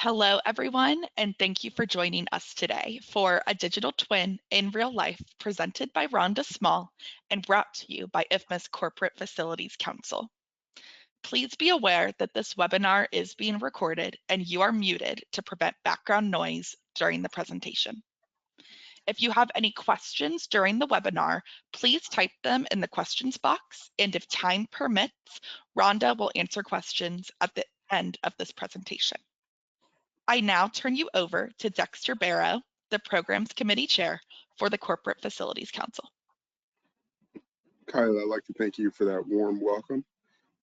Hello, everyone, and thank you for joining us today for A Digital Twin in Real Life presented by Rhonda Small and brought to you by IFMA's Corporate Facilities Council. Please be aware that this webinar is being recorded and you are muted to prevent background noise during the presentation. If you have any questions during the webinar, please type them in the questions box, and if time permits, Rhonda will answer questions at the end of this presentation. I now turn you over to Dexter Barrow, the Programs Committee Chair for the Corporate Facilities Council. Kyla, I'd like to thank you for that warm welcome.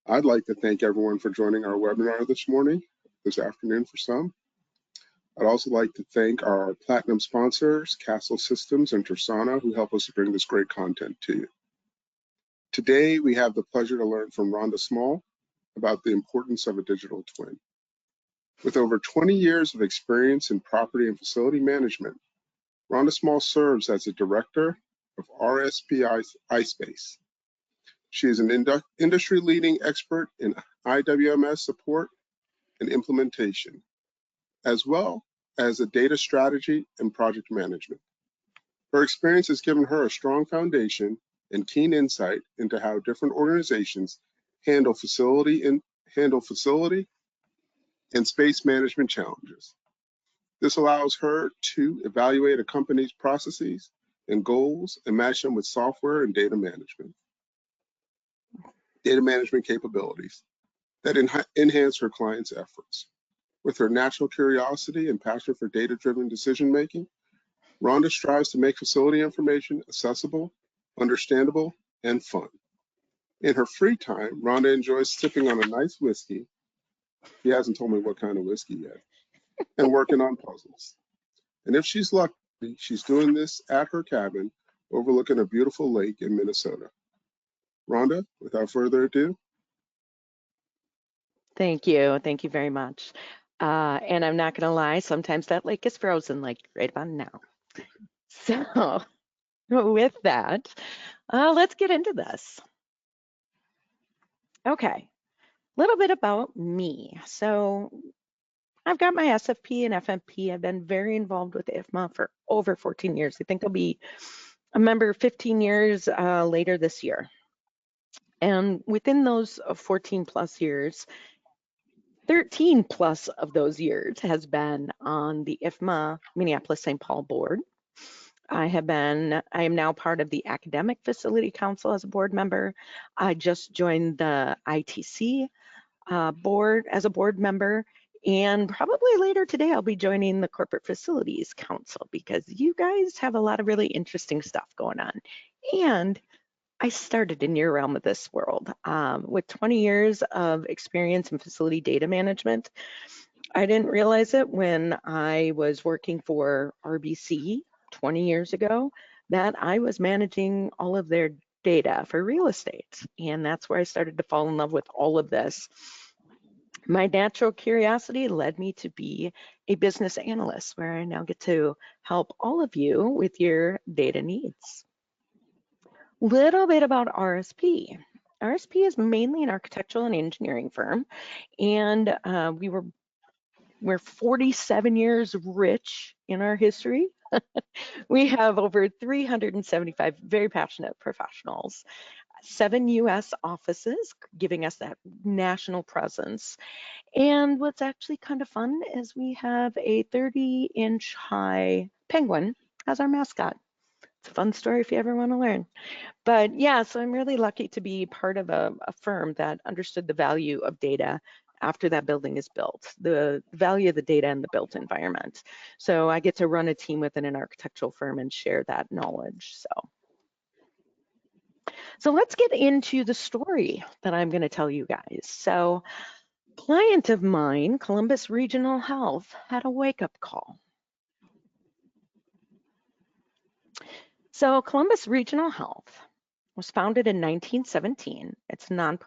I'd like to thank everyone for joining our webinar this afternoon for some. I'd also like to thank our platinum sponsors, Castle Systems and Tersana, who help us bring this great content to you. Today, we have the pleasure to learn from Rhonda Small about the importance of a digital twin. With over 20 years of experience in property and facility management, Rhonda Small serves as the director of RSP iSpace. She is an industry-leading expert in IWMS support and implementation, as well as a data strategy and project management. Her experience has given her a strong foundation and keen insight into how different organizations handle facility and space management challenges. This allows her to evaluate a company's processes and goals and match them with software and data management capabilities that enhance her clients' efforts. With her natural curiosity and passion for data-driven decision-making, Rhonda strives to make facility information accessible, understandable, and fun. In her free time, Rhonda enjoys sipping on a nice whiskey. She hasn't told me what kind of whiskey yet, and working on puzzles. And if she's lucky, she's doing this at her cabin overlooking a beautiful lake in Minnesota. Rhonda, without further ado. Thank you. Thank you very much. And I'm not going to lie, sometimes that lake is frozen, like right about now. So with that, let's get into this. Okay, a little bit about me. So I've got my SFP and FMP. I've been very involved with IFMA for over 14 years. I think I'll be a member 15 years later this year. And within those 14 plus years, 13 plus of those years has been on the IFMA Minneapolis-St. Paul board. I am now part of the Academic Facility Council as a board member. I just joined the ITC board as a board member, and probably later today I'll be joining the Corporate Facilities Council because you guys have a lot of really interesting stuff going on. And I started in your realm of this world. With 20 years of experience in facility data management, I didn't realize it when I was working for RBC 20 years ago that I was managing all of their data for real estate. And that's where I started to fall in love with all of this. My natural curiosity led me to be a business analyst, where I now get to help all of you with your data needs. Little bit about RSP. RSP is mainly an architectural and engineering firm, and we're 47 years rich in our history. We have over 375 very passionate professionals, 7 US offices, giving us that national presence. And what's actually kind of fun is we have a 30-inch high penguin as our mascot. It's a fun story if you ever want to learn. But yeah, so I'm really lucky to be part of a firm that understood the value of data after that building is built, the value of the data in the built environment. So I get to run a team within an architectural firm and share that knowledge. So let's get into the story that I'm going to tell you guys. So a client of mine, Columbus Regional Health, had a wake-up call. So Columbus Regional Health was founded in 1917. It's not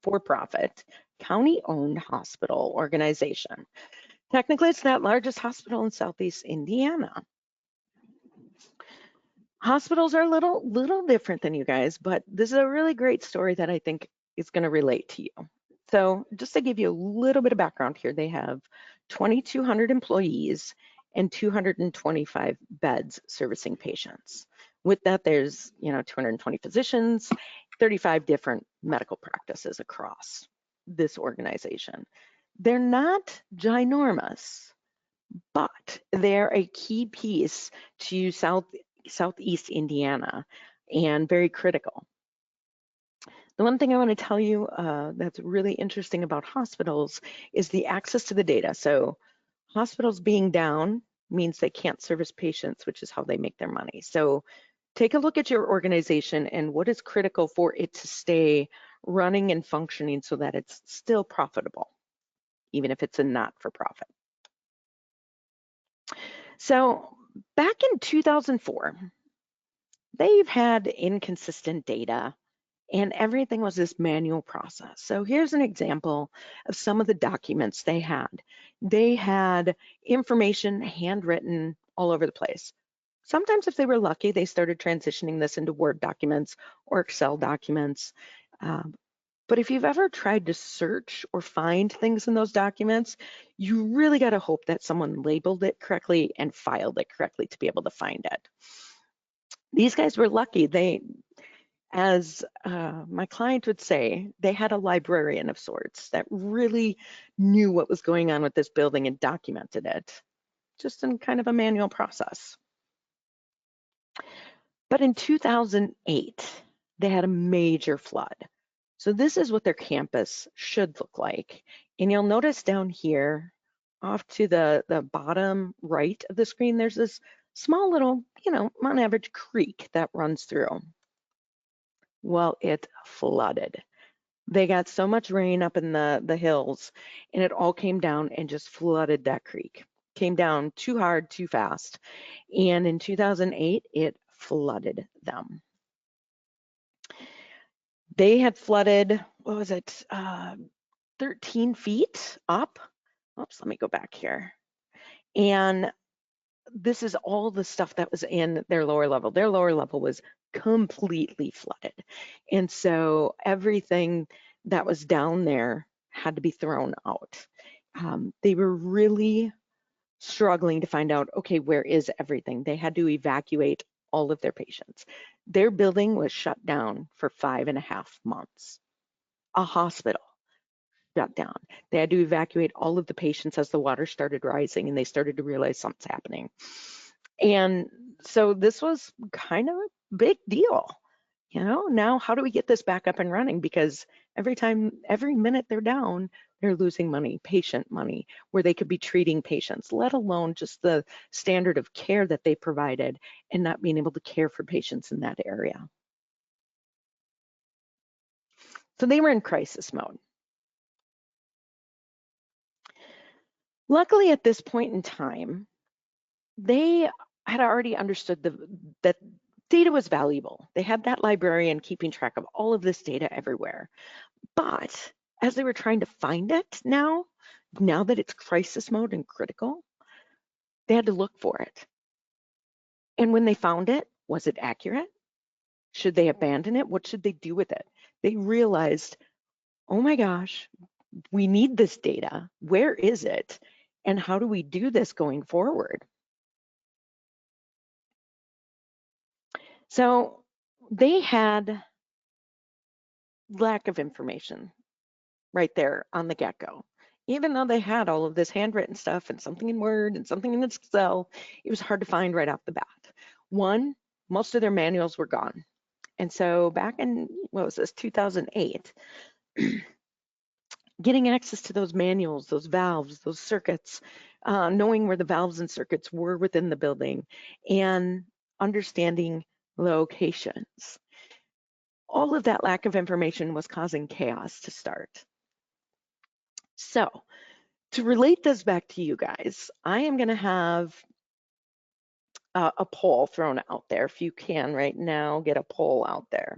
for-profit, county-owned hospital organization. Technically, it's the largest hospital in Southeast Indiana. Hospitals are a little different than you guys, but this is a really great story that I think is going to relate to you. So just to give you a little bit of background here, they have 2,200 employees and 225 beds servicing patients. With that, there's 220 physicians, 35 different medical practices across this organization. They're not ginormous, but they're a key piece to Southeast Indiana and very critical. The one thing I want to tell you that's really interesting about hospitals is the access to the data. So hospitals being down means they can't service patients, which is how they make their money. So take a look at your organization and what is critical for it to stay running and functioning so that it's still profitable, even if it's a not-for-profit. So back in 2004, they've had inconsistent data and everything was this manual process. So here's an example of some of the documents they had. They had information handwritten all over the place. Sometimes if they were lucky, they started transitioning this into Word documents or Excel documents. But if you've ever tried to search or find things in those documents, you really got to hope that someone labeled it correctly and filed it correctly to be able to find it. These guys were lucky. As my client would say, they had a librarian of sorts that really knew what was going on with this building and documented it, just in kind of a manual process. But in 2008, they had a major flood. So this is what their campus should look like. And you'll notice down here, off to the bottom right of the screen, there's this small little, on average creek that runs through. Well, it flooded. They got so much rain up in the hills and it all came down and just flooded that creek. Came down too hard, too fast. And in 2008, it flooded them. They had flooded, 13 feet up? Oops, let me go back here. And this is all the stuff that was in their lower level. Their lower level was completely flooded. And so everything that was down there had to be thrown out. They were really struggling to find out, okay, where is everything? They had to evacuate all of their patients. Their building was shut down for 5.5 months. A hospital shut down. They had to evacuate all of the patients as the water started rising and they started to realize something's happening. And so this was kind of a big deal. Now how do we get this back up and running? Because every minute they're down, they're losing money, patient money, where they could be treating patients, let alone just the standard of care that they provided and not being able to care for patients in that area. So they were in crisis mode. Luckily, at this point in time, they had already understood that data was valuable. They had that librarian keeping track of all of this data everywhere. But as they were trying to find it now that it's crisis mode and critical, they had to look for it. And when they found it, was it accurate? Should they abandon it? What should they do with it? They realized, oh my gosh, we need this data. Where is it? And how do we do this going forward? So they had lack of information right there on the get-go. Even though they had all of this handwritten stuff and something in Word and something in Excel, it was hard to find right off the bat. One, most of their manuals were gone. And so back in, 2008, getting access to those manuals, those valves, those circuits, knowing where the valves and circuits were within the building, and understanding locations. All of that lack of information was causing chaos to start. So to relate this back to you guys, I am going to have a poll thrown out there. If you can right now, get a poll out there.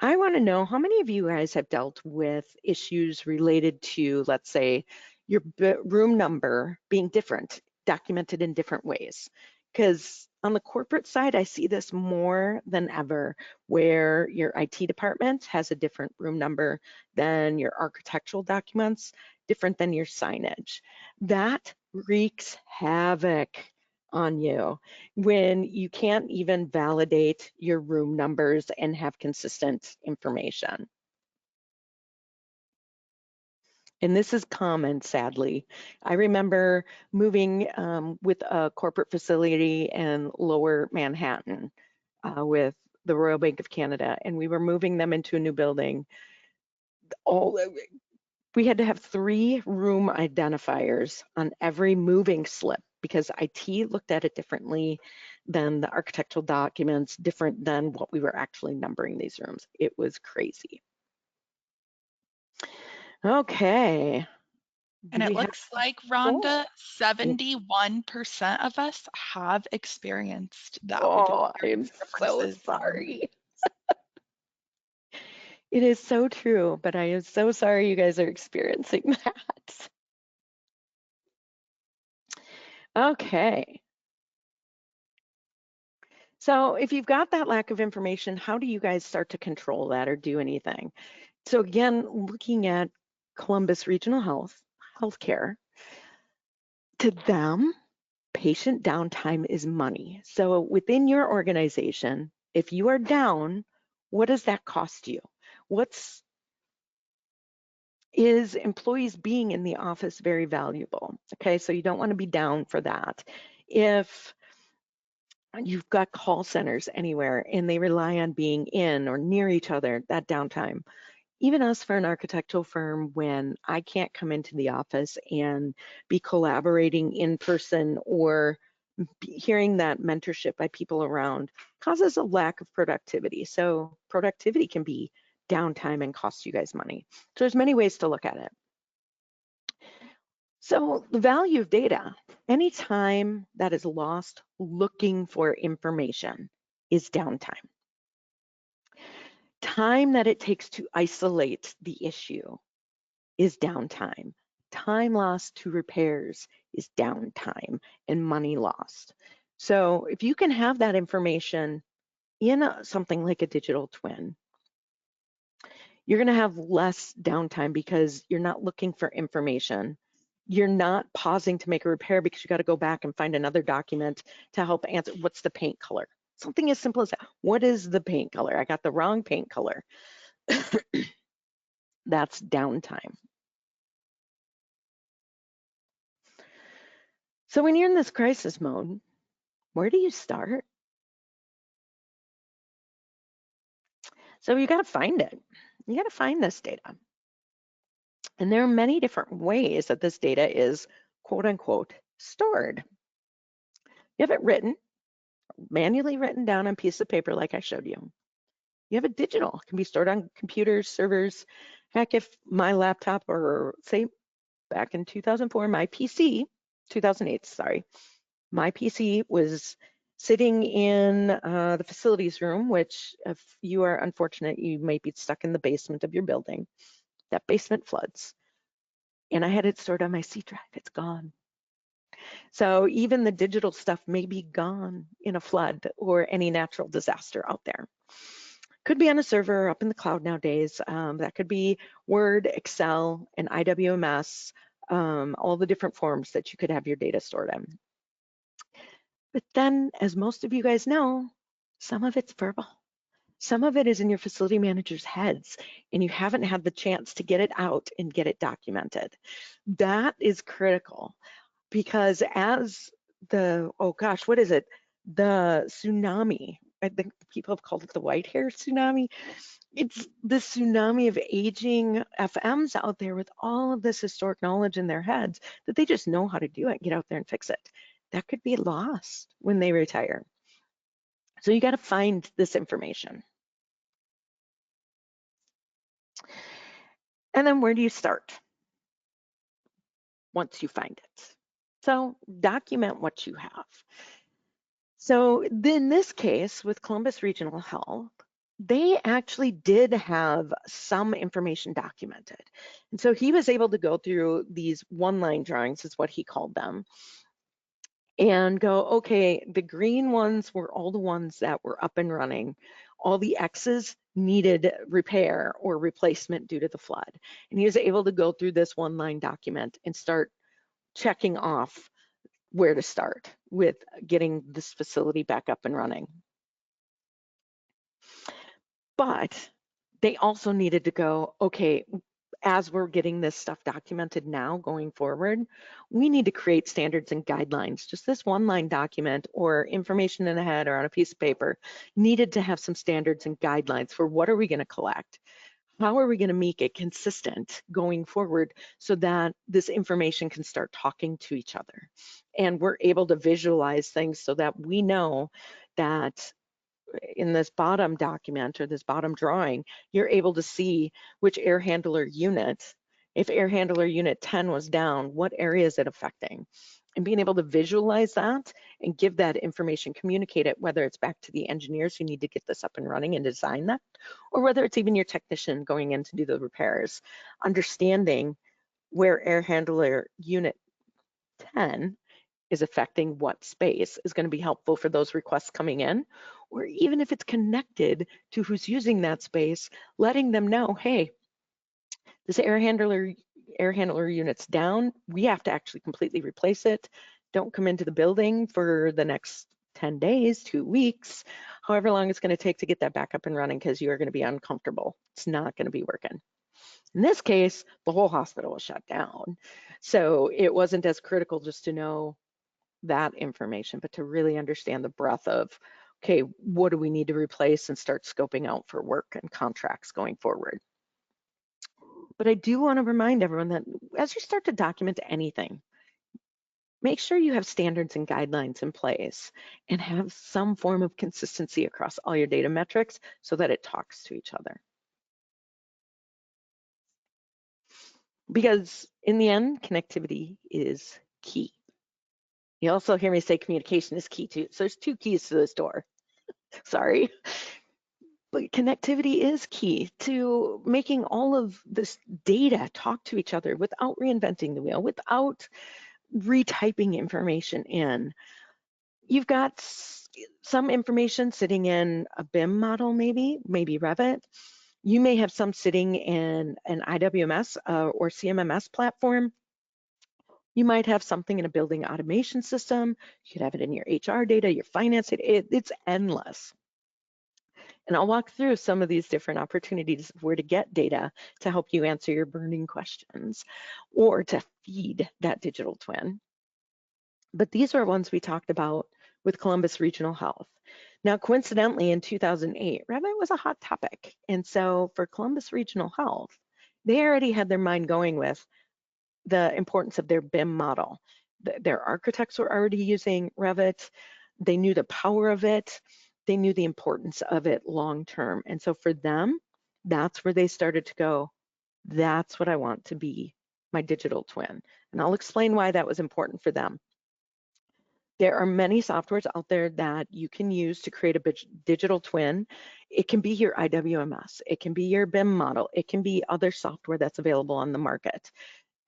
I want to know how many of you guys have dealt with issues related to, let's say, your room number being different, documented in different ways. because on the corporate side, I see this more than ever, where your IT department has a different room number than your architectural documents, different than your signage. That wreaks havoc on you when you can't even validate your room numbers and have consistent information. And this is common, sadly. I remember moving with a corporate facility in Lower Manhattan with the Royal Bank of Canada, and we were moving them into a new building. We had to have 3 room identifiers on every moving slip because IT looked at it differently than the architectural documents, different than what we were actually numbering these rooms. It was crazy. Okay. And it looks like, Rhonda, Oh. 71% of us have experienced that. We've Oh, I'm experienced so differences. sorry. It is so true, but I am so sorry you guys are experiencing that. Okay. So if you've got that lack of information, how do you guys start to control that or do anything? So again, looking at Columbus Regional Healthcare, to them, patient downtime is money. So within your organization, if you are down, what does that cost you? Is employees being in the office very valuable? Okay, so you don't want to be down for that. If you've got call centers anywhere and they rely on being in or near each other, that downtime. Even us for an architectural firm, when I can't come into the office and be collaborating in person or hearing that mentorship by people around, causes a lack of productivity. So productivity can be downtime and cost you guys money. So there's many ways to look at it. So the value of data, any time that is lost looking for information is downtime. Time that it takes to isolate the issue is downtime. Time lost to repairs is downtime and money lost. So if you can have that information in something like a digital twin, you're going to have less downtime because you're not looking for information. You're not pausing to make a repair because you got to go back and find another document to help answer what's the paint color. Something as simple as that. What is the paint color? I got the wrong paint color. That's downtime. So when you're in this crisis mode, where do you start? So you got to find it. You got to find this data. And there are many different ways that this data is quote unquote stored. You have it written, manually written down on a piece of paper like I showed you. You have it digital. It can be stored on computers, servers. Heck, if my laptop, or say back in 2004, my PC, 2008, sorry, my PC was sitting in the facilities room, which if you are unfortunate, you might be stuck in the basement of your building. That basement floods. And I had it stored on my C drive. It's gone. So even the digital stuff may be gone in a flood or any natural disaster out there. Could be on a server up in the cloud nowadays. That could be Word, Excel, and IWMS, all the different forms that you could have your data stored in. But then, as most of you guys know, some of it's verbal. Some of it is in your facility manager's heads, and you haven't had the chance to get it out and get it documented. That is critical, because as the, oh gosh, what is it? The tsunami, I think people have called it the white hair tsunami. It's the tsunami of aging FMs out there with all of this historic knowledge in their heads that they just know how to do it, get out there and fix it. That could be lost when they retire. So you got to find this information. And then where do you start once you find it? So document what you have. So in this case with Columbus Regional Health, they actually did have some information documented. And so he was able to go through these one-line drawings, is what he called them, and go, okay, the green ones were all the ones that were up and running. All the X's needed repair or replacement due to the flood. And he was able to go through this one-line document and start checking off where to start with getting this facility back up and running. But they also needed to go, okay, as we're getting this stuff documented now going forward, we need to create standards and guidelines. Just this one-line document or information in a head or on a piece of paper needed to have some standards and guidelines for what are we going to collect? How are we going to make it consistent going forward so that this information can start talking to each other? And we're able to visualize things so that we know that in this bottom document or this bottom drawing, you're able to see which air handler unit, if air handler unit 10 was down, what area is it affecting? And being able to visualize that and give that information, communicate it, whether it's back to the engineers who need to get this up and running and design that, or whether it's even your technician going in to do the repairs, understanding where air handler unit 10 is affecting what space is going to be helpful for those requests coming in, or even if it's connected to who's using that space, letting them know, hey, this air handler unit's down. We have to actually completely replace it. Don't come into the building for the next 10 days, 2 weeks, however long it's going to take to get that back up and running, because you are going to be uncomfortable. It's not going to be working. In this case, the whole hospital was shut down. So it wasn't as critical just to know that information, but to really understand the breadth of, okay, what do we need to replace, and start scoping out for work and contracts going forward. But I do want to remind everyone that as you start to document anything, make sure you have standards and guidelines in place and have some form of consistency across all your data metrics so that it talks to each other. Because in the end, connectivity is key. You also hear me say communication is key too. So there's 2 keys to this door. Sorry. But connectivity is key to making all of this data talk to each other without reinventing the wheel, without retyping information in. You've got some information sitting in a BIM model, maybe Revit. You may have some sitting in an IWMS or CMMS platform. You might have something in a building automation system. You could have it in your HR data, your finance data. It's endless. And I'll walk through some of these different opportunities of where to get data to help you answer your burning questions or to feed that digital twin. But these are ones we talked about with Columbus Regional Health. Now, coincidentally, in 2008, Revit was a hot topic. And so for Columbus Regional Health, they already had their mind going with the importance of their BIM model. Their architects were already using Revit. They knew the power of it. They knew the importance of it long term. And so for them, that's where they started to go, that's what I want to be my digital twin. And I'll explain why that was important for them. There are many softwares out there that you can use to create a digital twin. It can be your IWMS, it can be your BIM model, it can be other software that's available on the market.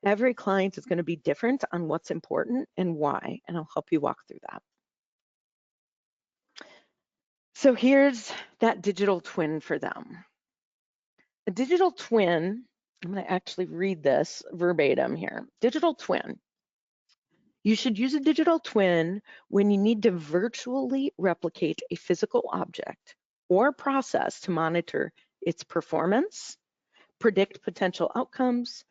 Every client is going to be different on what's important and why, and I'll help you walk through that. So here's that digital twin for them. A digital twin, I'm going to actually read this verbatim here. Digital twin. You should use a digital twin when you need to virtually replicate a physical object or process to monitor its performance, predict potential outcomes,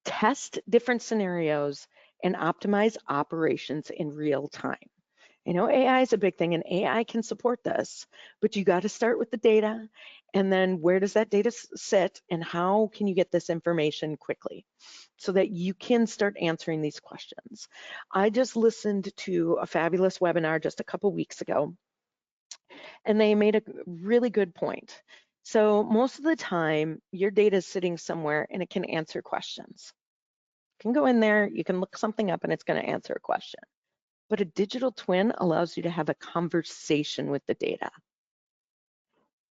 test different scenarios, and optimize operations in real time. I know AI is a big thing and AI can support this, but you got to start with the data, and then where does that data sit and how can you get this information quickly so that you can start answering these questions. I just listened to a fabulous webinar just a couple weeks ago, and they made a really good point. So most of the time, your data is sitting somewhere and it can answer questions. You can go in there, you can look something up and it's going to answer a question. But a digital twin allows you to have a conversation with the data.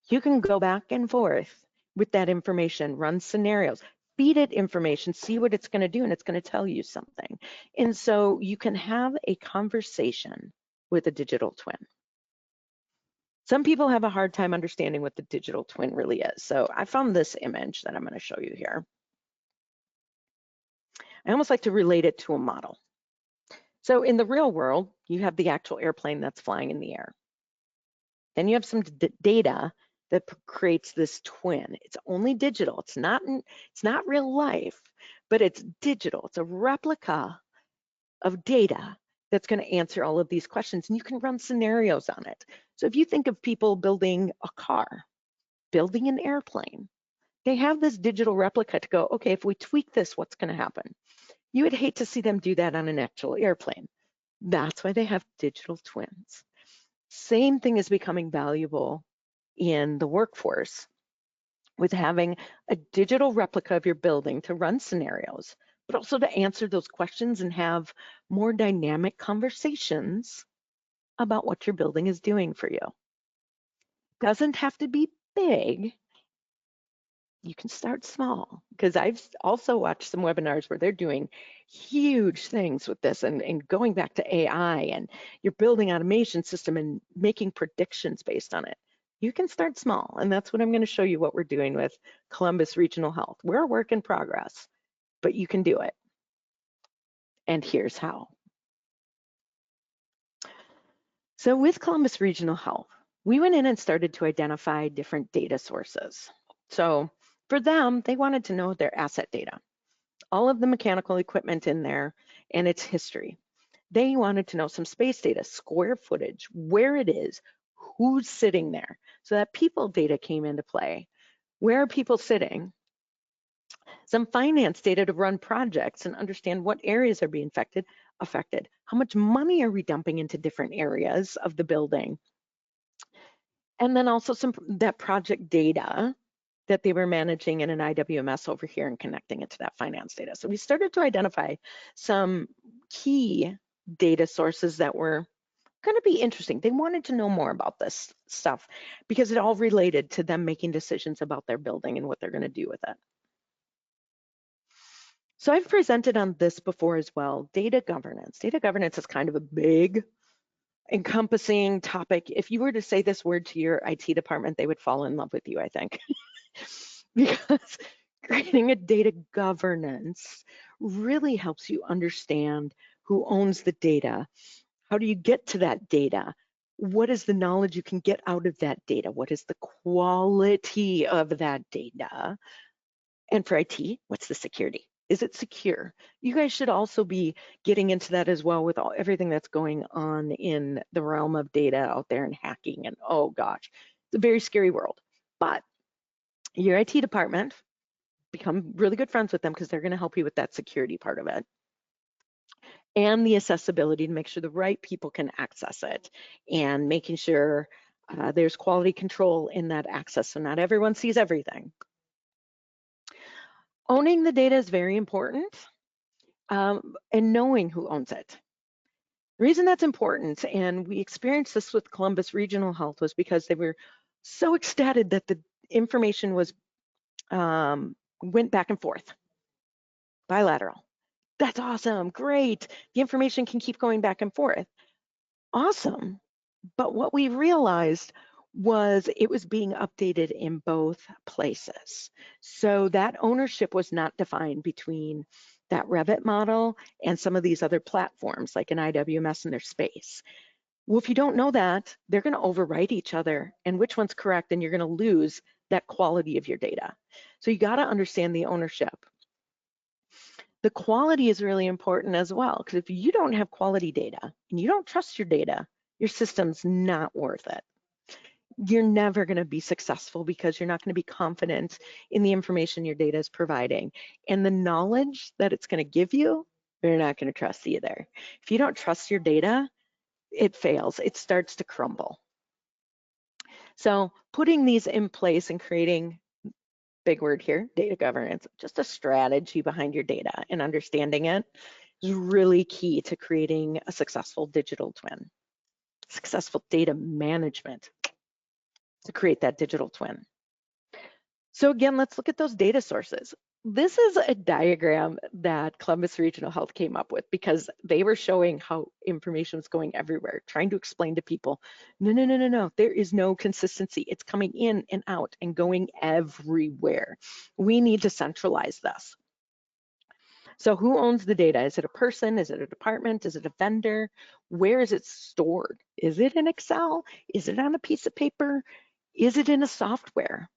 You can go back and forth with that information, run scenarios, feed it information, see what it's going to do, and it's going to tell you something. And so you can have a conversation with a digital twin. Some people have a hard time understanding what the digital twin really is. So I found this image that I'm going to show you here. I almost like to relate it to a model. So in the real world, you have the actual airplane that's flying in the air. Then you have some data that creates this twin. It's only digital. It's not real life, but it's digital. It's a replica of data that's going to answer all of these questions, and you can run scenarios on it. So if you think of people building a car, building an airplane, they have this digital replica to go, okay, if we tweak this, what's going to happen? You would hate to see them do that on an actual airplane. That's why they have digital twins. Same thing is becoming valuable in the workforce with having a digital replica of your building to run scenarios, but also to answer those questions and have more dynamic conversations about what your building is doing for you. Doesn't have to be big. You can start small, because I've also watched some webinars where they're doing huge things with this and going back to AI and your building automation system and making predictions based on it. You can start small, and that's what I'm going to show you what we're doing with Columbus Regional Health. We're a work in progress, but you can do it. And here's how. So with Columbus Regional Health, we went in and started to identify different data sources. So for them, they wanted to know their asset data, all of the mechanical equipment in there and its history. They wanted to know some space data, square footage, where it is, who's sitting there. So that people data came into play. Where are people sitting? Some finance data to run projects and understand what areas are being affected. How much money are we dumping into different areas of the building? And then also that project data that they were managing in an IWMS over here and connecting it to that finance data. So we started to identify some key data sources that were going to be interesting. They wanted to know more about this stuff because it all related to them making decisions about their building and what they're going to do with it. So I've presented on this before as well, data governance. Data governance is kind of a big encompassing topic. If you were to say this word to your IT department, they would fall in love with you, I think. Because creating a data governance really helps you understand who owns the data. How do you get to that data? What is the knowledge you can get out of that data? What is the quality of that data? And for IT, what's the security? Is it secure? You guys should also be getting into that as well with everything that's going on in the realm of data out there and hacking, and oh gosh, it's a very scary world. But your IT department, become really good friends with them because they're going to help you with that security part of it. And the accessibility to make sure the right people can access it, and making sure there's quality control in that access so not everyone sees everything. Owning the data is very important, and knowing who owns it. The reason that's important, and we experienced this with Columbus Regional Health, was because they were so ecstatic that the information was went back and forth, bilateral. That's awesome, great. The information can keep going back and forth. Awesome, but what we realized was it was being updated in both places. So that ownership was not defined between that Revit model and some of these other platforms like an IWMS in their space. Well, if you don't know that, they're going to overwrite each other, and which one's correct, and you're going to lose that quality of your data. So you got to understand the ownership. The quality is really important as well, because if you don't have quality data and you don't trust your data, your system's not worth it. You're never going to be successful because you're not going to be confident in the information your data is providing. And the knowledge that it's going to give you, you're not going to trust either. If you don't trust your data, it fails. It starts to crumble. So putting these in place and creating, big word here, data governance, just a strategy behind your data and understanding it is really key to creating a successful digital twin, successful data management to create that digital twin. So again, let's look at those data sources. this is a diagram that Columbus Regional Health came up with because they were showing how information was going everywhere, trying to explain to people, no, there is no consistency. It's coming in and out and going everywhere. We need to centralize this. So who owns the data? Is it a person? Is it a department? Is it a vendor? Where is it stored? Is it in Excel? Is it on a piece of paper? Is it in a software?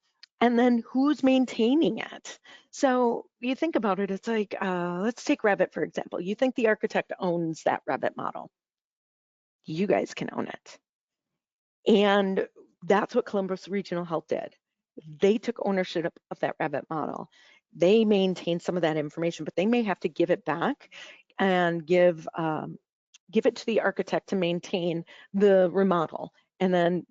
And then who's maintaining it? So you think about it, it's like, let's take Revit, for example. You think the architect owns that Revit model. You guys can own it. And that's what Columbus Regional Health did. They took ownership of that Revit model. They maintain some of that information, but they may have to give it back and give it to the architect to maintain the remodel, and then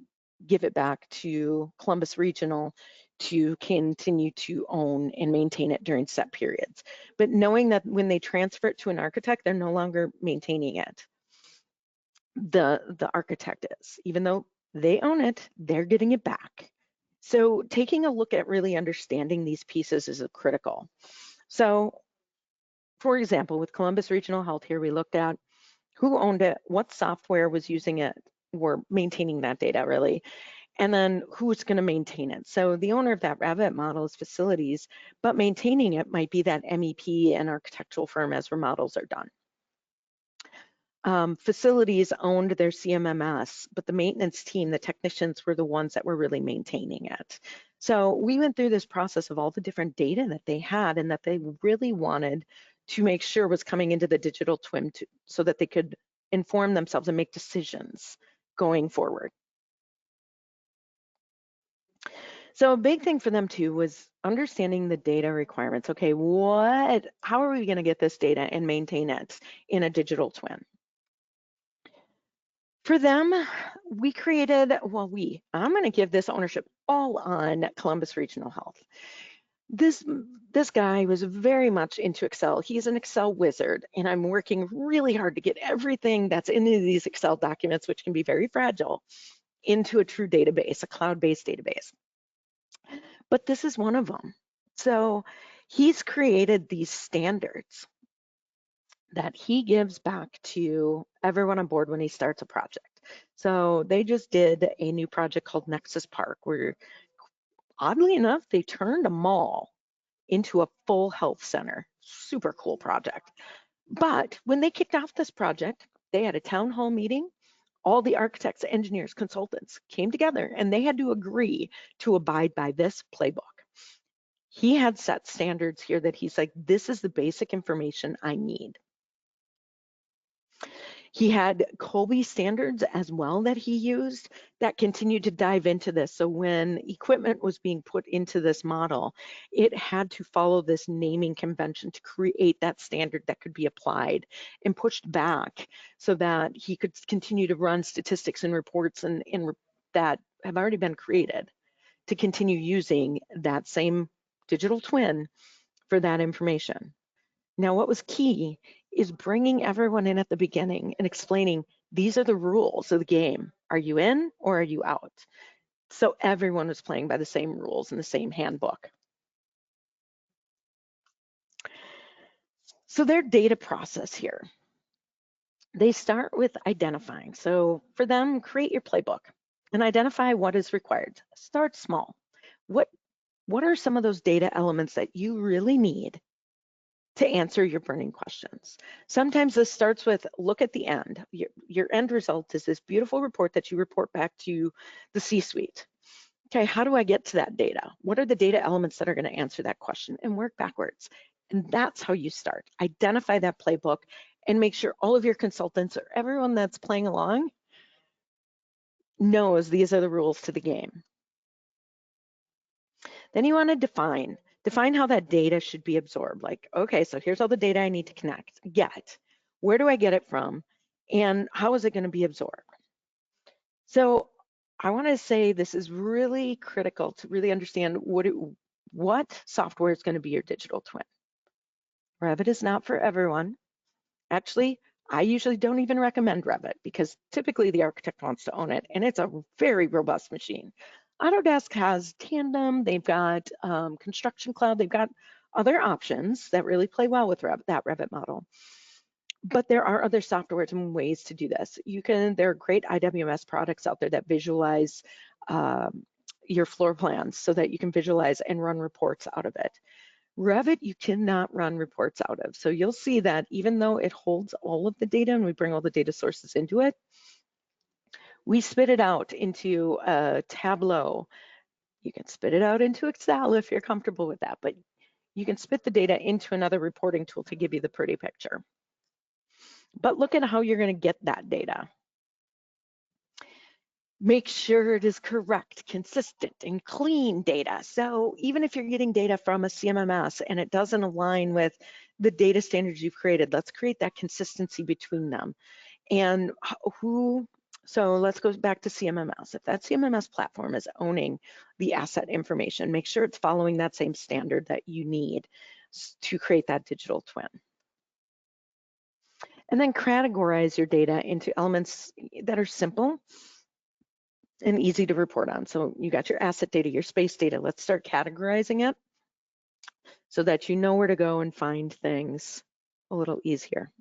give it back to Columbus Regional to continue to own and maintain it during set periods. But knowing that when they transfer it to an architect, they're no longer maintaining it. The architect is, even though they own it, they're getting it back. So taking a look at really understanding these pieces is critical. So for example, with Columbus Regional Health here, we looked at who owned it, what software was using it, or maintaining that data really, and then who's going to maintain it. So the owner of that Revit model is facilities, but maintaining it might be that MEP and architectural firm as remodels are done. Facilities owned their CMMS, but the maintenance team, the technicians, were the ones that were really maintaining it. So we went through this process of all the different data that they had and that they really wanted to make sure was coming into the digital twin so that they could inform themselves and make decisions going forward. So a big thing for them too was understanding the data requirements. Okay, how are we going to get this data and maintain it in a digital twin? For them, we created, I'm going to give this ownership all on Columbus Regional Health. This guy was very much into Excel. He's an Excel wizard, and I'm working really hard to get everything that's in these Excel documents, which can be very fragile, into a true database, a cloud-based database. But this is one of them. So he's created these standards that he gives back to everyone on board when he starts a project. So they just did a new project called Nexus Park, where oddly enough, they turned a mall into a full health center. Super cool project. But when they kicked off this project, they had a town hall meeting. All the architects, engineers, consultants came together, and they had to agree to abide by this playbook. He had set standards here that he's like, this is the basic information I need. He had Colby standards as well that he used that continued to dive into this. So when equipment was being put into this model, it had to follow this naming convention to create that standard that could be applied and pushed back so that he could continue to run statistics and reports and that have already been created to continue using that same digital twin for that information. Now, what was key is bringing everyone in at the beginning and explaining, these are the rules of the game. Are you in or are you out? So everyone was playing by the same rules in the same handbook. So their data process here, they start with identifying. So for them, create your playbook and identify what is required. Start small. What are some of those data elements that you really need to answer your burning questions? Sometimes this starts with, look at the end. Your end result is this beautiful report that you report back to the C-suite. Okay, how do I get to that data? What are the data elements that are going to answer that question? And work backwards. And that's how you start. Identify that playbook and make sure all of your consultants or everyone that's playing along knows these are the rules to the game. Then you want to define how that data should be absorbed. Like, okay, so here's all the data I need to get. Where do I get it from? And how is it going to be absorbed? So I want to say this is really critical to really understand what software is going to be your digital twin. Revit is not for everyone. Actually, I usually don't even recommend Revit because typically the architect wants to own it, and it's a very robust machine. Autodesk has Tandem, they've got Construction Cloud, they've got other options that really play well with that Revit model. But there are other softwares and ways to do this. There are great IWMS products out there that visualize your floor plans so that you can visualize and run reports out of it. Revit, you cannot run reports out of. So you'll see that even though it holds all of the data and we bring all the data sources into it, we spit it out into a Tableau. You can spit it out into Excel if you're comfortable with that, but you can spit the data into another reporting tool to give you the pretty picture. But look at how you're going to get that data. Make sure it is correct, consistent, and clean data. So even if you're getting data from a CMMS and it doesn't align with the data standards you've created, let's create that consistency between them. And so let's go back to CMMS. If that CMMS platform is owning the asset information, make sure it's following that same standard that you need to create that digital twin. And then categorize your data into elements that are simple and easy to report on. So you got your asset data, your space data. Let's start categorizing it so that you know where to go and find things a little easier.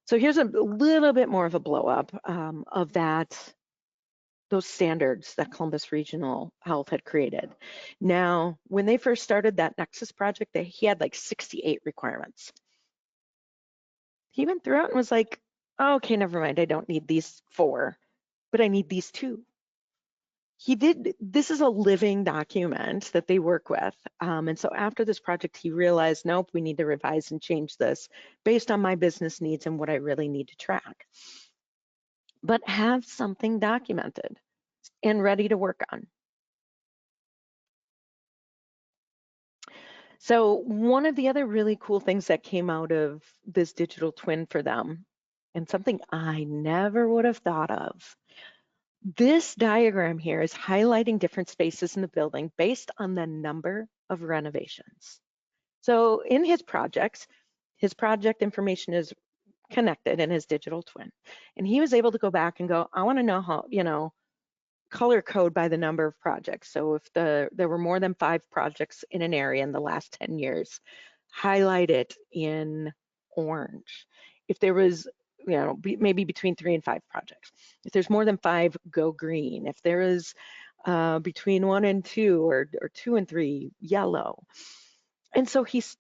So here's a little bit more of a blow up of those standards that Columbus Regional Health had created. Now, when they first started that Nexus project, he had like 68 requirements. He went through it and was like, oh, okay, never mind. I don't need these 4, but I need these 2. This is a living document that they work with. And so after this project, he realized, nope, we need to revise and change this based on my business needs and what I really need to track. But have something documented and ready to work on. So one of the other really cool things that came out of this digital twin for them, and something I never would have thought of, this diagram here is highlighting different spaces in the building based on the number of renovations. So in his projects, his project information is connected in his digital twin. And he was able to go back and go, I want to know how, color code by the number of projects. So if there were more than 5 projects in an area in the last 10 years, highlight it in orange. If there was, maybe between 3 and 5 projects. If there's more than 5, go green. If there is between 1 and 2 or 2 and 3, yellow. And so he's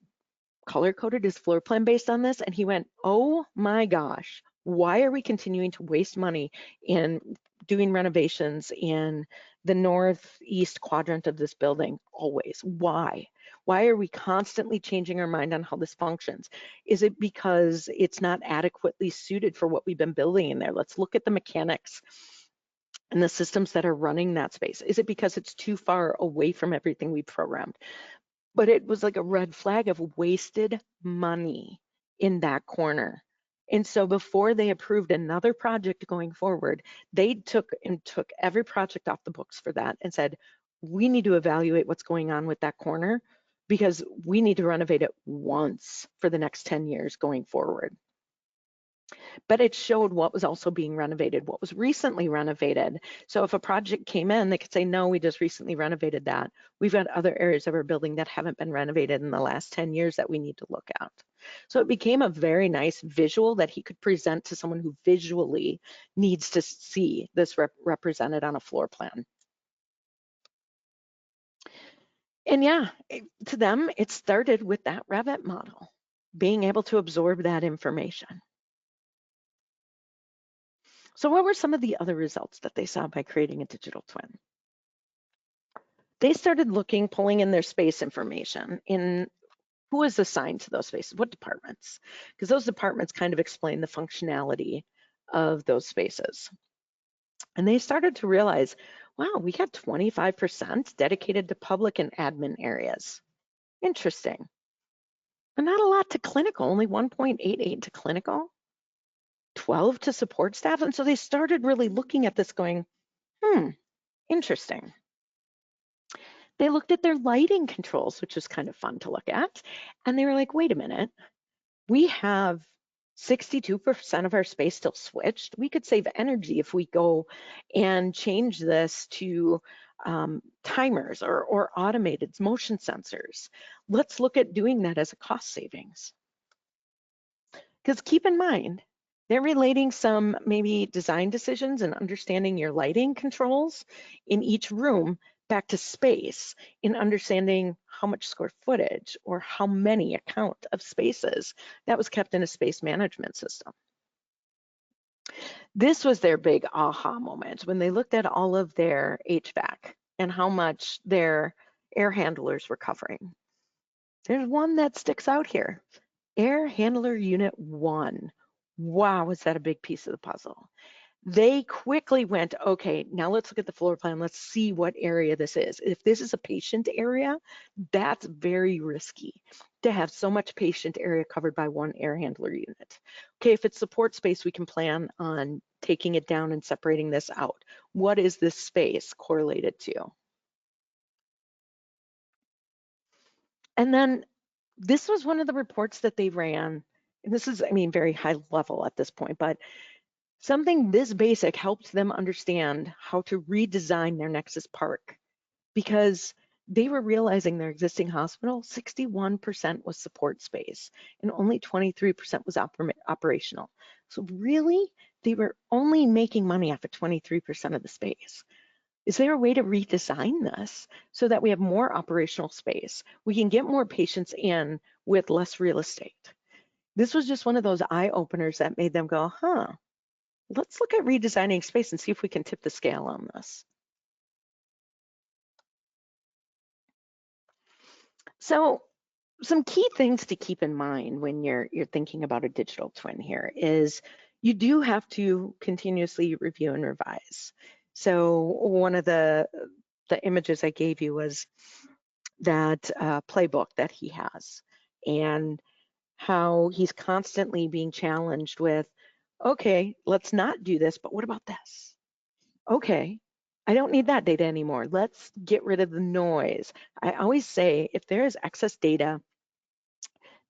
color coded his floor plan based on this, and he went, oh my gosh, why are we continuing to waste money in doing renovations in the northeast quadrant of this building always? Why? Why are we constantly changing our mind on how this functions? Is it because it's not adequately suited for what we've been building in there? Let's look at the mechanics and the systems that are running that space. Is it because it's too far away from everything we programmed? But it was like a red flag of wasted money in that corner. And so before they approved another project going forward, they took every project off the books for that and said, we need to evaluate what's going on with that corner because we need to renovate it once for the next 10 years going forward. But it showed what was also being renovated, what was recently renovated. So if a project came in, they could say, no, we just recently renovated that. We've got other areas of our building that haven't been renovated in the last 10 years that we need to look at. So it became a very nice visual that he could present to someone who visually needs to see this represented on a floor plan. And yeah, to them, it started with that Revit model, being able to absorb that information. So what were some of the other results that they saw by creating a digital twin? They started pulling in their space information in who is assigned to those spaces, what departments, because those departments kind of explain the functionality of those spaces. And they started to realize, wow, we got 25% dedicated to public and admin areas. Interesting. But not a lot to clinical, only 1.88 to clinical. 12 to support staff. And so they started really looking at this going, interesting. They looked at their lighting controls, which was kind of fun to look at. And they were like, wait a minute, we have 62% of our space still switched. We could save energy if we go and change this to timers or automated motion sensors. Let's look at doing that as a cost savings. Because keep in mind, they're relating some maybe design decisions and understanding your lighting controls in each room back to space, in understanding how much square footage or how many account of spaces that was kept in a space management system. This was their big aha moment when they looked at all of their HVAC and how much their air handlers were covering. There's one that sticks out here. Air Handler Unit 1. Wow, was that a big piece of the puzzle? They quickly went, okay, now let's look at the floor plan. Let's see what area this is. If this is a patient area, that's very risky to have so much patient area covered by one air handler unit. Okay, if it's support space, we can plan on taking it down and separating this out. What is this space correlated to? And then this was one of the reports that they ran, and this is, I mean, very high level at this point, but something this basic helped them understand how to redesign their Nexus Park, because they were realizing their existing hospital, 61% was support space and only 23% was operational. So really, they were only making money off of 23% of the space. Is there a way to redesign this so that we have more operational space? We can get more patients in with less real estate. This was just one of those eye openers that made them go, huh, let's look at redesigning space and see if we can tip the scale on this. So some key things to keep in mind when you're thinking about a digital twin here is you do have to continuously review and revise. So one of the images I gave you was that playbook that he has and how he's constantly being challenged with, okay, let's not do this, but what about this? Okay, I don't need that data anymore. Let's get rid of the noise. I always say if there is excess data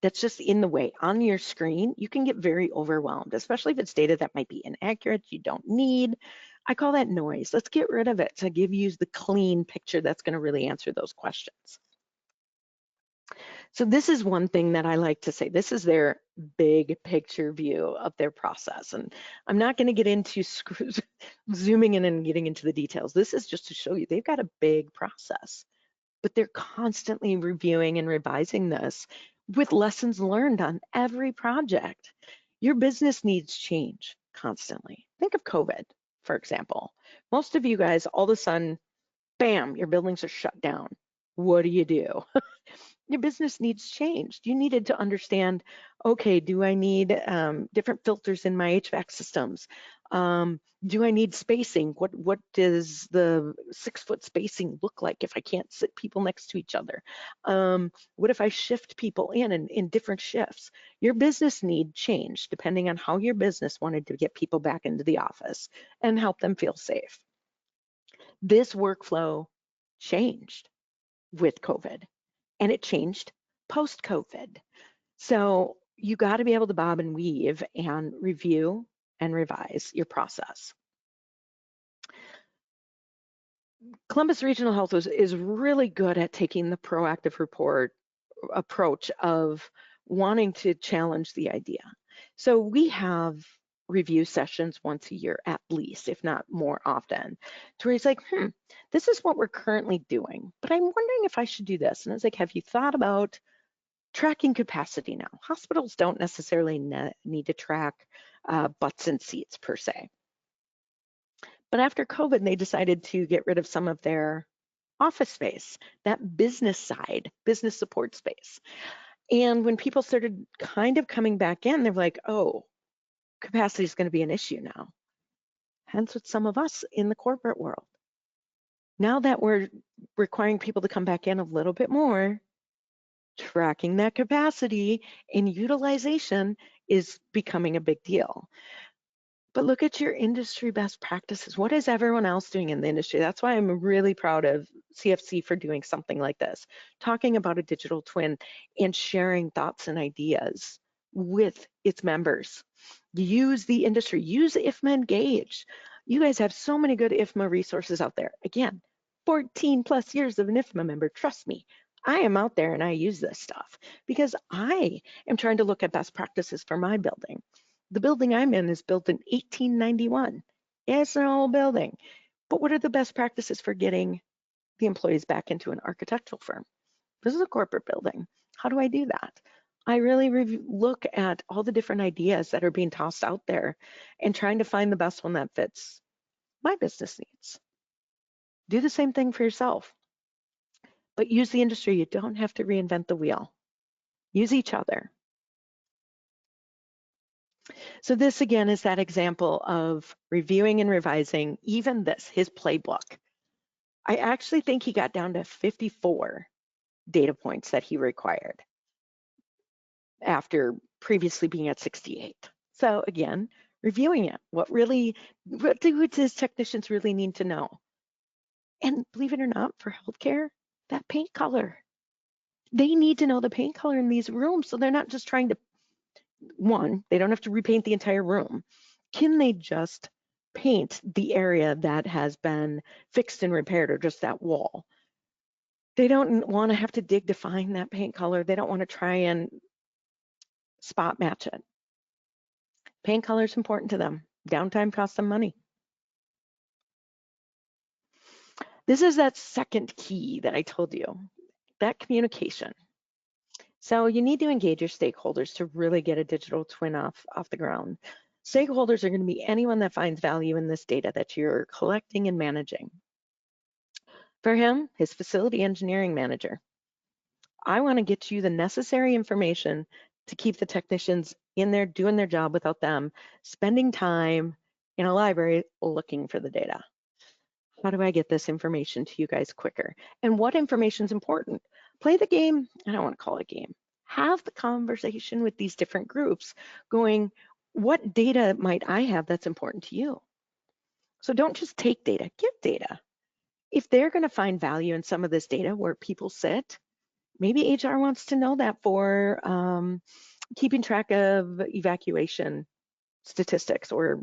that's just in the way on your screen, you can get very overwhelmed, especially if it's data that might be inaccurate, you don't need. I call that noise. Let's get rid of it to give you the clean picture that's going to really answer those questions. So this is one thing that I like to say. This is their big picture view of their process. And I'm not going to get into zooming in and getting into the details. This is just to show you they've got a big process, but they're constantly reviewing and revising this with lessons learned on every project. Your business needs change constantly. Think of COVID, for example. Most of you guys, all of a sudden, bam, your buildings are shut down. What do? Your business needs changed. You needed to understand, okay, do I need different filters in my HVAC systems? Do I need spacing? What does the 6-foot spacing look like if I can't sit people next to each other? What if I shift people in different shifts? Your business need changed depending on how your business wanted to get people back into the office and help them feel safe. This workflow changed with COVID. And it changed post-COVID. So you got to be able to bob and weave and review and revise your process. Columbus Regional Health is really good at taking the proactive report approach of wanting to challenge the idea. So we have review sessions once a year at least, if not more often, to where he's like, this is what we're currently doing, but I'm wondering if I should do this. And I was like, have you thought about tracking capacity now? Hospitals don't necessarily need to track butts and seats per se. But after COVID, they decided to get rid of some of their office space, that business side, business support space. And when people started kind of coming back in, they're like, oh, capacity is going to be an issue now. Hence with some of us in the corporate world. Now that we're requiring people to come back in a little bit more, tracking that capacity and utilization is becoming a big deal. But look at your industry best practices. What is everyone else doing in the industry? That's why I'm really proud of CFC for doing something like this, talking about a digital twin and sharing thoughts and ideas with its members. Use the industry, use IFMA Engage. You guys have so many good IFMA resources out there. Again, 14 plus years of an IFMA member. Trust me, I am out there and I use this stuff because I am trying to look at best practices for my building. The building I'm in is built in 1891. It's an old building. But what are the best practices for getting the employees back into an architectural firm? This is a corporate building. How do I do that? I really look at all the different ideas that are being tossed out there and trying to find the best one that fits my business needs. Do the same thing for yourself, but use the industry. You don't have to reinvent the wheel. Use each other. So this again is that example of reviewing and revising even this, his playbook. I actually think he got down to 54 data points that he required after previously being at 68. So again, reviewing it. What do his technicians really need to know? And believe it or not, for healthcare, that paint color. They need to know the paint color in these rooms so they're not just trying to, one, they don't have to repaint the entire room. Can they just paint the area that has been fixed and repaired or just that wall? They don't want to have to dig to find that paint color. They don't want to try and spot match it. Paint color is important to them. Downtime costs them money. This is that second key that I told you, that communication. So you need to engage your stakeholders to really get a digital twin off the ground. Stakeholders are going to be anyone that finds value in this data that you're collecting and managing. For him, his facility engineering manager. I want to get you the necessary information to keep the technicians in there doing their job without them spending time in a library looking for the data. How do I get this information to you guys quicker? And what information is important? Play the game. I don't want to call it a game. Have the conversation with these different groups going, what data might I have that's important to you? So don't just take data, give data. If they're going to find value in some of this data where people sit, maybe HR wants to know that for keeping track of evacuation statistics or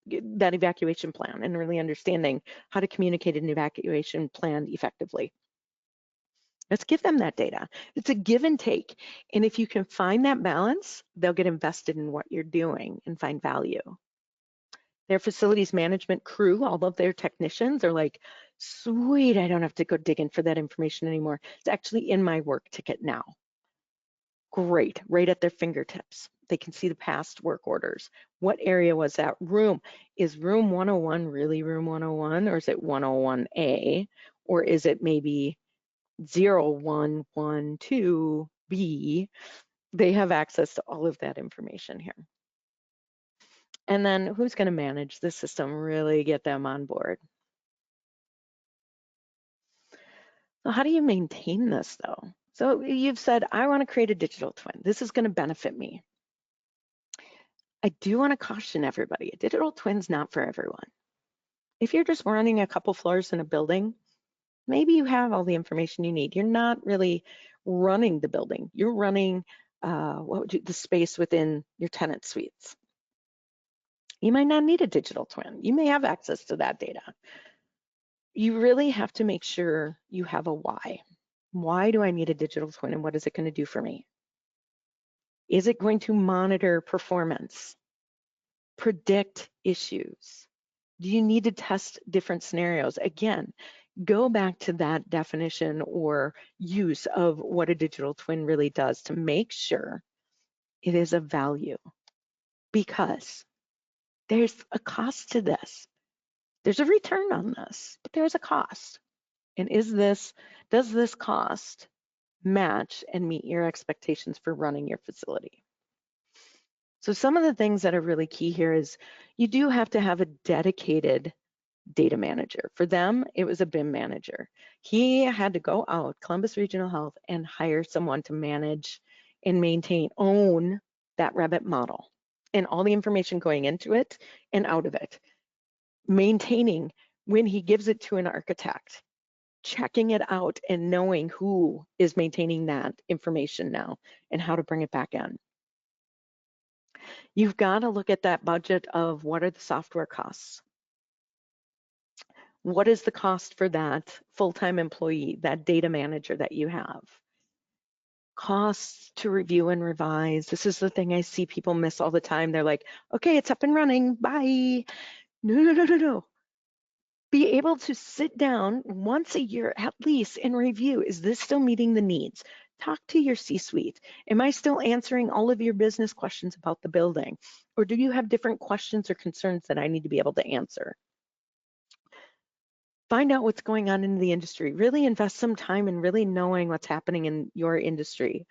that evacuation plan and really understanding how to communicate an evacuation plan effectively. Let's give them that data. It's a give and take. And if you can find that balance, they'll get invested in what you're doing and find value. Their facilities management crew, all of their technicians are like, sweet, I don't have to go digging for that information anymore. It's actually in my work ticket now. Great, right at their fingertips. They can see the past work orders. What area was that room? Is room 101 really room 101, or is it 101A? Or is it maybe 0112B? They have access to all of that information here. And then who's going to manage the system, really get them on board? So how do you maintain this though? So you've said, I want to create a digital twin. This is going to benefit me. I do want to caution everybody, a digital twin's not for everyone. If you're just running a couple floors in a building, maybe you have all the information you need. You're not really running the building. You're running the space within your tenant suites. You might not need a digital twin. You may have access to that data. You really have to make sure you have a why. Why do I need a digital twin and what is it going to do for me? Is it going to monitor performance, predict issues? Do you need to test different scenarios? Again, go back to that definition or use of what a digital twin really does to make sure it is of value, because there's a cost to this. There's a return on this, but there's a cost. And does this cost match and meet your expectations for running your facility? So some of the things that are really key here is you do have to have a dedicated data manager. For them, it was a BIM manager. He had to go out, Columbus Regional Health, and hire someone to manage and own that Revit model and all the information going into it and out of it. Maintaining when he gives it to an architect, checking it out and knowing who is maintaining that information now and how to bring it back in. You've got to look at that budget of what are the software costs? What is the cost for that full-time employee, that data manager that you have? Costs to review and revise. This is the thing I see people miss all the time. They're like, okay, it's up and running, bye. No. Be able to sit down once a year at least and review, is this still meeting the needs? Talk to your C-suite. Am I still answering all of your business questions about the building? Or do you have different questions or concerns that I need to be able to answer? Find out what's going on in the industry. Really invest some time in really knowing what's happening in your industry,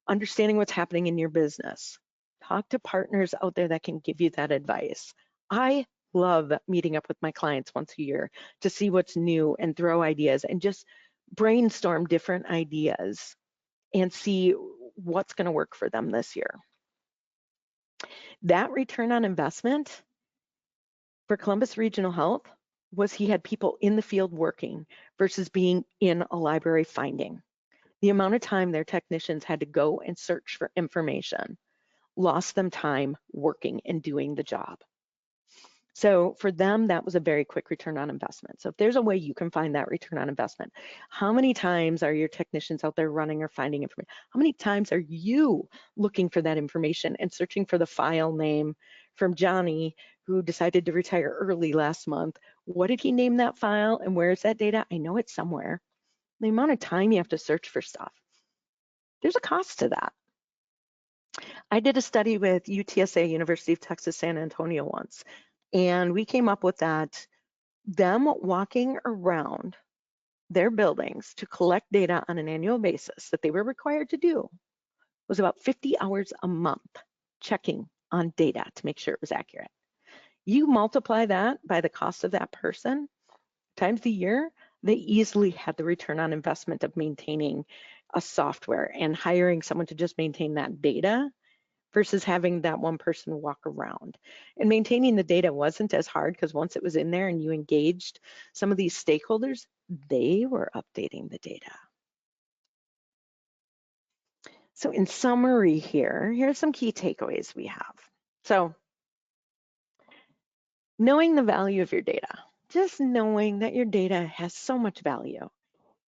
understanding what's happening in your business. Talk to partners out there that can give you that advice. I love meeting up with my clients once a year to see what's new and throw ideas and just brainstorm different ideas and see what's going to work for them this year. That return on investment for Columbus Regional Health was he had people in the field working versus being in a library finding. The amount of time their technicians had to go and search for information lost them time working and doing the job. So for them, that was a very quick return on investment. So if there's a way you can find that return on investment, how many times are your technicians out there running or finding information? How many times are you looking for that information and searching for the file name from Johnny, who decided to retire early last month? What did he name that file and where is that data? I know it's somewhere. The amount of time you have to search for stuff, there's a cost to that. I did a study with UTSA, University of Texas, San Antonio once, and we came up with that them walking around their buildings to collect data on an annual basis that they were required to do was about 50 hours a month checking on data to make sure it was accurate. You multiply that by the cost of that person times the year, they easily had the return on investment of maintaining a software and hiring someone to just maintain that data versus having that one person walk around. And maintaining the data wasn't as hard because once it was in there and you engaged some of these stakeholders, they were updating the data. So in summary here's some key takeaways we have. So knowing the value of your data, just knowing that your data has so much value.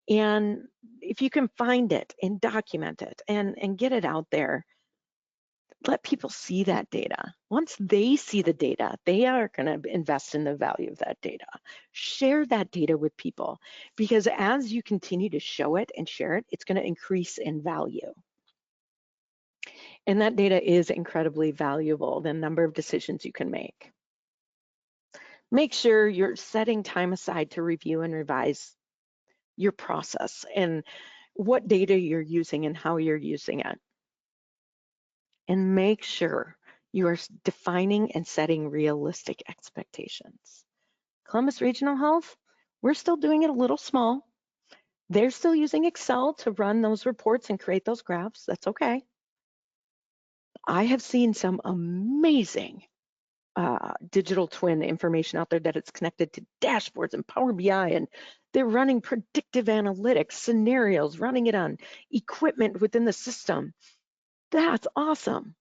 And if you can find it and document it and get it out there, let people see that data. Once they see the data, they are going to invest in the value of that data. Share that data with people because as you continue to show it and share it, it's going to increase in value. And that data is incredibly valuable, the number of decisions you can make. Make sure you're setting time aside to review and revise your process and what data you're using and how you're using it. And make sure you are defining and setting realistic expectations. Columbus Regional Health, we're still doing it a little small. They're still using Excel to run those reports and create those graphs. That's okay. I have seen some amazing digital twin information out there that it's connected to dashboards and Power BI, and they're running predictive analytics scenarios, running it on equipment within the system. That's awesome.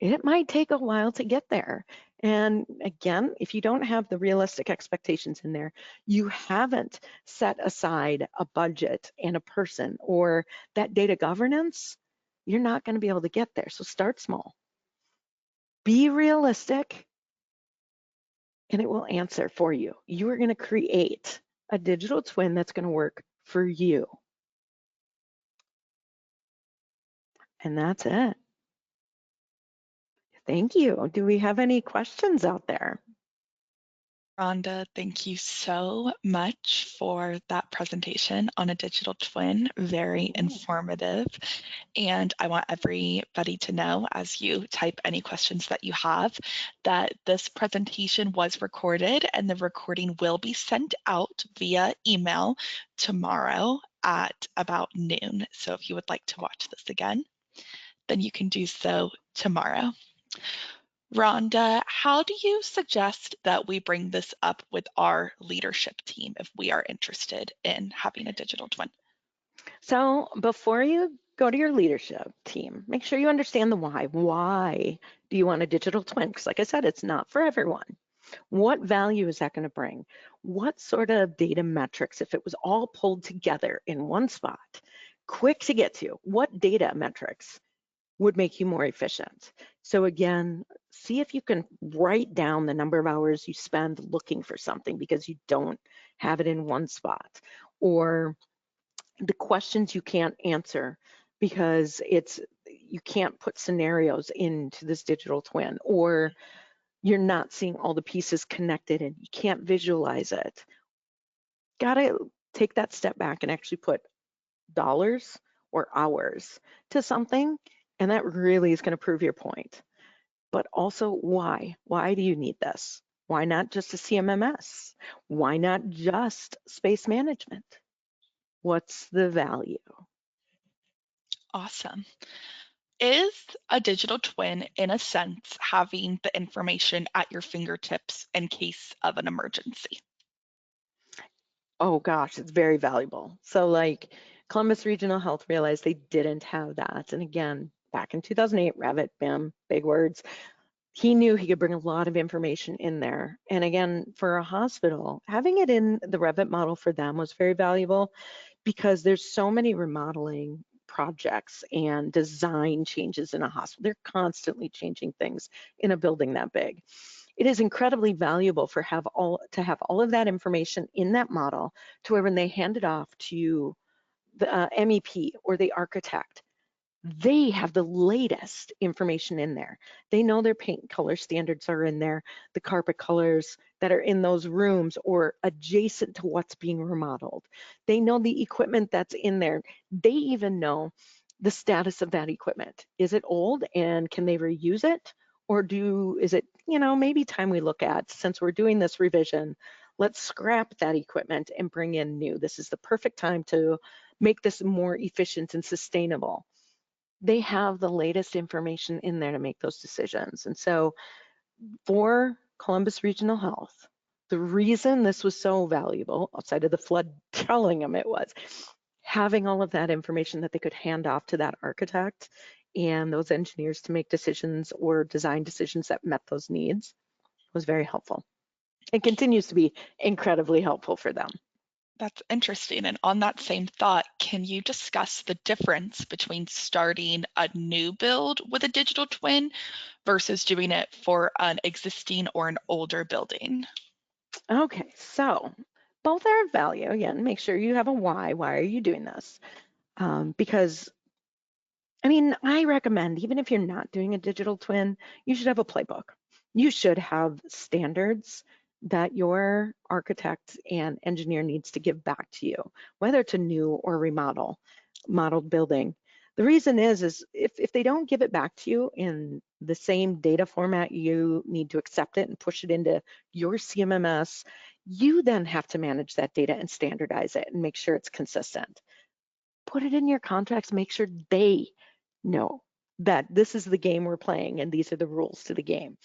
It might take a while to get there. And again, if you don't have the realistic expectations in there, you haven't set aside a budget and a person or that data governance, you're not going to be able to get there. So start small. Be realistic, and it will answer for you. You are going to create a digital twin that's going to work for you. And that's it. Thank you. Do we have any questions out there? Rhonda, thank you so much for that presentation on a digital twin. Very informative. And I want everybody to know, as you type any questions that you have, that this presentation was recorded and the recording will be sent out via email tomorrow at about noon. So if you would like to watch this again, then you can do so tomorrow. Rhonda, how do you suggest that we bring this up with our leadership team if we are interested in having a digital twin? So before you go to your leadership team, make sure you understand the why. Why do you want a digital twin? Because like I said, it's not for everyone. What value is that going to bring? What sort of data metrics, if it was all pulled together in one spot, quick to get to, what data metrics would make you more efficient? So again, see if you can write down the number of hours you spend looking for something because you don't have it in one spot, or the questions you can't answer because you can't put scenarios into this digital twin, or you're not seeing all the pieces connected and you can't visualize it. Gotta take that step back and actually put dollars or hours to something, and that really is going to prove your point. But also, why? Why do you need this? Why not just a CMMS? Why not just space management? What's the value? Awesome. Is a digital twin, in a sense, having the information at your fingertips in case of an emergency? Oh gosh, it's very valuable. So like Columbus Regional Health realized they didn't have that. And again, back in 2008, Revit, BIM, big words, he knew he could bring a lot of information in there. And again, for a hospital, having it in the Revit model for them was very valuable because there's so many remodeling projects and design changes in a hospital. They're constantly changing things in a building that big. It is incredibly valuable to have all of that information in that model to where when they hand it off to the MEP or the architect, they have the latest information in there. They know their paint color standards are in there, the carpet colors that are in those rooms or adjacent to what's being remodeled. They know the equipment that's in there. They even know the status of that equipment. Is it old and can they reuse it? Or is it, maybe time we look at, since we're doing this revision, let's scrap that equipment and bring in new. This is the perfect time to make this more efficient and sustainable. They have the latest information in there to make those decisions. And so for Columbus Regional Health, the reason this was so valuable, outside of the flood telling them it was, having all of that information that they could hand off to that architect and those engineers to make decisions or design decisions that met those needs was very helpful. It continues to be incredibly helpful for them. That's interesting. And on that same thought, can you discuss the difference between starting a new build with a digital twin versus doing it for an existing or an older building? Okay, so both are of value. Again, make sure you have a why. Why are you doing this? Because, I recommend, even if you're not doing a digital twin, you should have a playbook. You should have standards that your architect and engineer needs to give back to you, whether it's a new or modeled building. The reason is if they don't give it back to you in the same data format, you need to accept it and push it into your CMMS. You then have to manage that data and standardize it and make sure it's consistent. Put it in your contracts, make sure they know that this is the game we're playing and these are the rules to the game.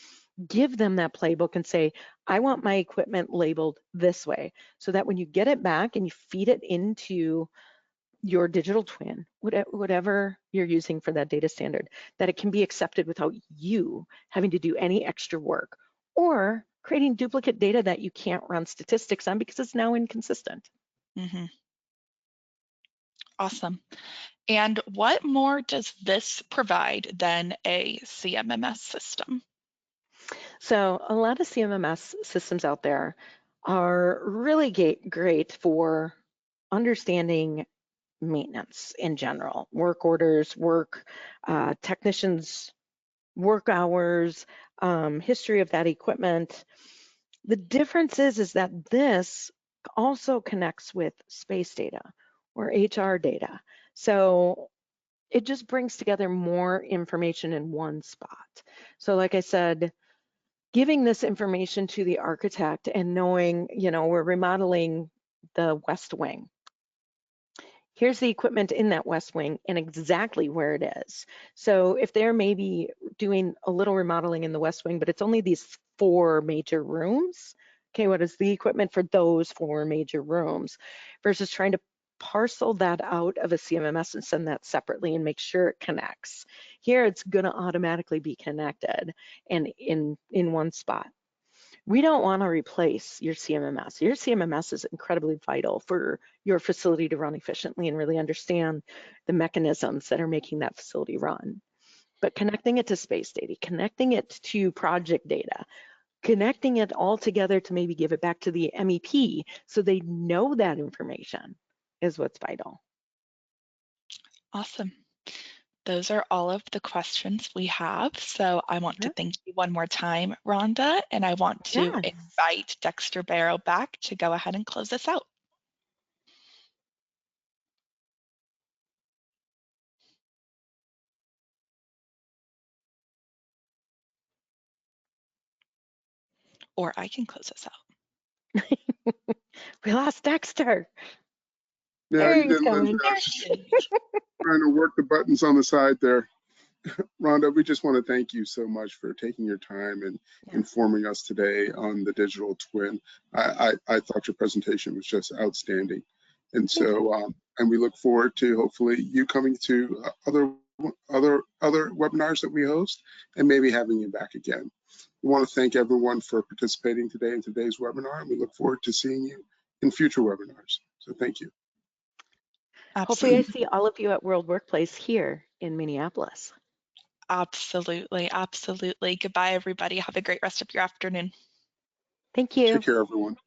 Give them that playbook and say, I want my equipment labeled this way, so that when you get it back and you feed it into your digital twin, whatever you're using for that data standard, that it can be accepted without you having to do any extra work or creating duplicate data that you can't run statistics on because it's now inconsistent. Mm-hmm. Awesome. And what more does this provide than a CMMS system? So a lot of CMMS systems out there are really great for understanding maintenance in general, work orders, technicians, work hours, history of that equipment. The difference is that this also connects with space data or HR data. So it just brings together more information in one spot. So like I said, giving this information to the architect and knowing, we're remodeling the West Wing. Here's the equipment in that West Wing and exactly where it is. So if they're maybe doing a little remodeling in the West Wing, but it's only these 4 major rooms, okay, what is the equipment for those 4 major rooms versus trying to parcel that out of a CMMS and send that separately and make sure it connects. Here it's gonna automatically be connected and in one spot. We don't want to replace your CMMS. Your CMMS is incredibly vital for your facility to run efficiently and really understand the mechanisms that are making that facility run. But connecting it to space data, connecting it to project data, connecting it all together to maybe give it back to the MEP so they know that information is what's vital. Awesome. Those are all of the questions we have. So I want to Sure. thank you one more time, Rhonda, and I want to Yes. invite Dexter Barrow back to go ahead and close us out. Or I can close us out. We lost Dexter. Yeah, There you he's didn't lose coming. me. I was just trying to work the buttons on the side there. Rhonda, we just want to thank you so much for taking your time and informing us today on the digital twin. I thought your presentation was just outstanding. And so, and we look forward to hopefully you coming to other webinars that we host and maybe having you back again. We want to thank everyone for participating today in today's webinar, and we look forward to seeing you in future webinars. So thank you. Hopefully I Absolutely. see all of you at World Workplace here in Minneapolis. Absolutely. Absolutely. Goodbye, everybody. Have a great rest of your afternoon. Thank you. Take care, everyone.